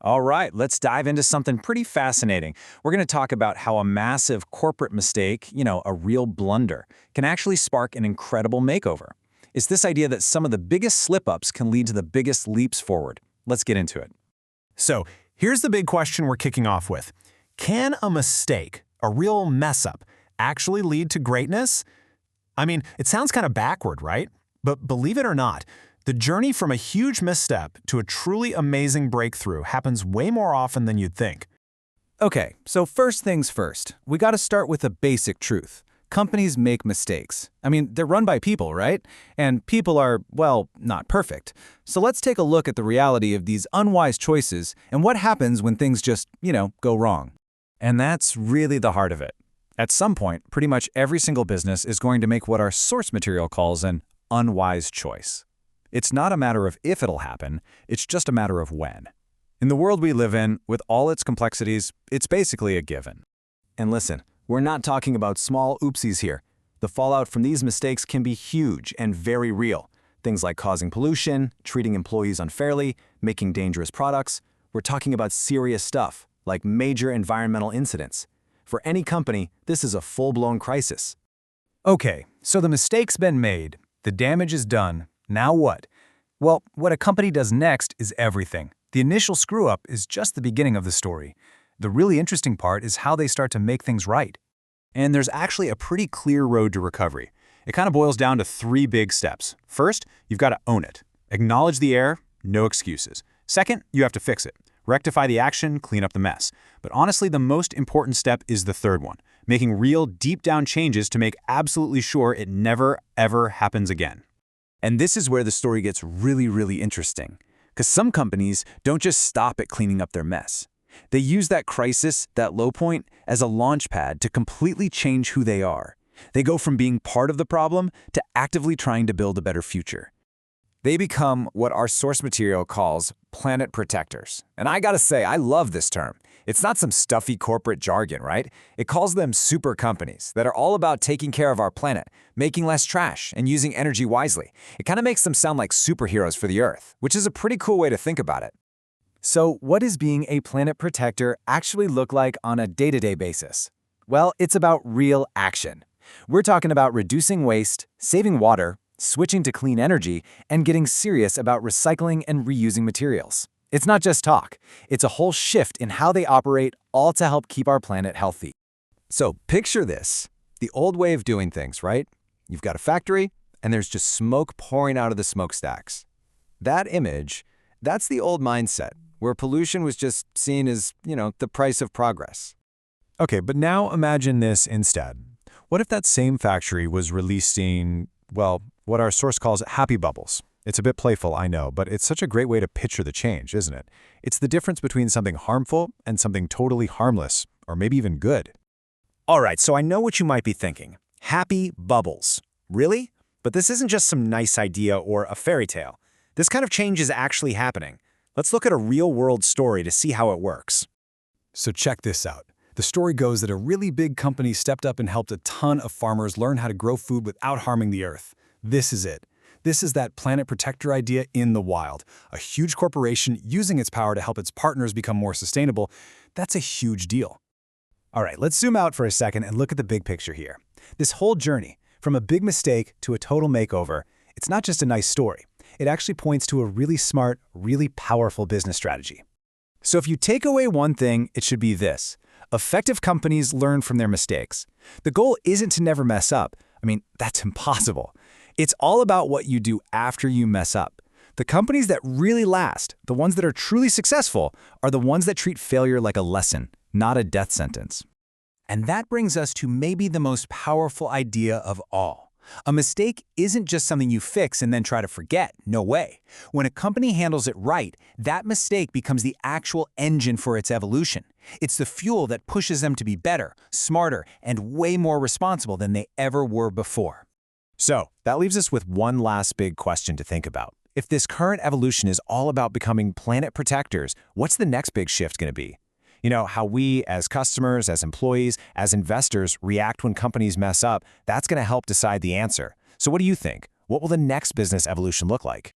All right, let's dive into something pretty fascinating. We're going to talk about how a massive corporate mistake, a real blunder, can actually spark an incredible makeover. It's this idea that some of the biggest slip-ups can lead to the biggest leaps forward. Let's get into it. So, here's the big question we're kicking off with. Can a mistake, a real mess-up, actually lead to greatness? I mean, it sounds kind of backward, right? But believe it or not, the journey from a huge misstep to a truly amazing breakthrough happens way more often than you'd think. Okay, so first things first, we got to start with a basic truth. Companies make mistakes. I mean, they're run by people, right? And people are, well, not perfect. So let's take a look at the reality of these unwise choices and what happens when things just, go wrong. And that's really the heart of it. At some point, pretty much every single business is going to make what our source material calls an unwise choice. It's not a matter of if it'll happen, it's just a matter of when. In the world we live in, with all its complexities, it's basically a given. And listen, we're not talking about small oopsies here. The fallout from these mistakes can be huge and very real. Things like causing pollution, treating employees unfairly, making dangerous products. We're talking about serious stuff, like major environmental incidents. For any company, this is a full-blown crisis. Okay, so the mistake's been made, the damage is done. Now what? Well, what a company does next is everything. The initial screw-up is just the beginning of the story. The really interesting part is how they start to make things right. And there's actually a pretty clear road to recovery. It kind of boils down to 3 big steps. First, you've got to own it. Acknowledge the error, no excuses. Second, you have to fix it. Rectify the action, clean up the mess. But honestly, the most important step is the third one, making real, deep-down changes to make absolutely sure it never, ever happens again. And this is where the story gets really, really interesting. Because some companies don't just stop at cleaning up their mess. They use that crisis, that low point, as a launch pad to completely change who they are. They go from being part of the problem to actively trying to build a better future. They become what our source material calls planet protectors. And I gotta say, I love this term. It's not some stuffy corporate jargon, right? It calls them super companies that are all about taking care of our planet, making less trash, and using energy wisely. It kind of makes them sound like superheroes for the Earth, which is a pretty cool way to think about it. So what does being a planet protector actually look like on a day-to-day basis? Well, it's about real action. We're talking about reducing waste, saving water, switching to clean energy, and getting serious about recycling and reusing materials. It's not just talk. It's a whole shift in how they operate, all to help keep our planet healthy. So picture this, the old way of doing things, right? You've got a factory, and there's just smoke pouring out of the smokestacks. That image, that's the old mindset, where pollution was just seen as, the price of progress. Okay, but now imagine this instead. What if that same factory was releasing, well, what our source calls happy bubbles? It's a bit playful, I know, but it's such a great way to picture the change, isn't it? It's the difference between something harmful and something totally harmless, or maybe even good. All right, so I know what you might be thinking. Happy bubbles. Really? But this isn't just some nice idea or a fairy tale. This kind of change is actually happening. Let's look at a real-world story to see how it works. So check this out. The story goes that a really big company stepped up and helped a ton of farmers learn how to grow food without harming the earth. This is it. This is that planet protector idea in the wild. A huge corporation using its power to help its partners become more sustainable. That's a huge deal. All right, let's zoom out for a second and look at the big picture here. This whole journey, from a big mistake to a total makeover, it's not just a nice story. It actually points to a really smart, really powerful business strategy. So if you take away one thing, it should be this. Effective companies learn from their mistakes. The goal isn't to never mess up. I mean, that's impossible. It's all about what you do after you mess up. The companies that really last, the ones that are truly successful, are the ones that treat failure like a lesson, not a death sentence. And that brings us to maybe the most powerful idea of all. A mistake isn't just something you fix and then try to forget. No way. When a company handles it right, that mistake becomes the actual engine for its evolution. It's the fuel that pushes them to be better, smarter, and way more responsible than they ever were before. So, that leaves us with one last big question to think about. If this current evolution is all about becoming planet protectors, what's the next big shift going to be? How we, as customers, as employees, as investors, react when companies mess up, that's going to help decide the answer. So what do you think? What will the next business evolution look like?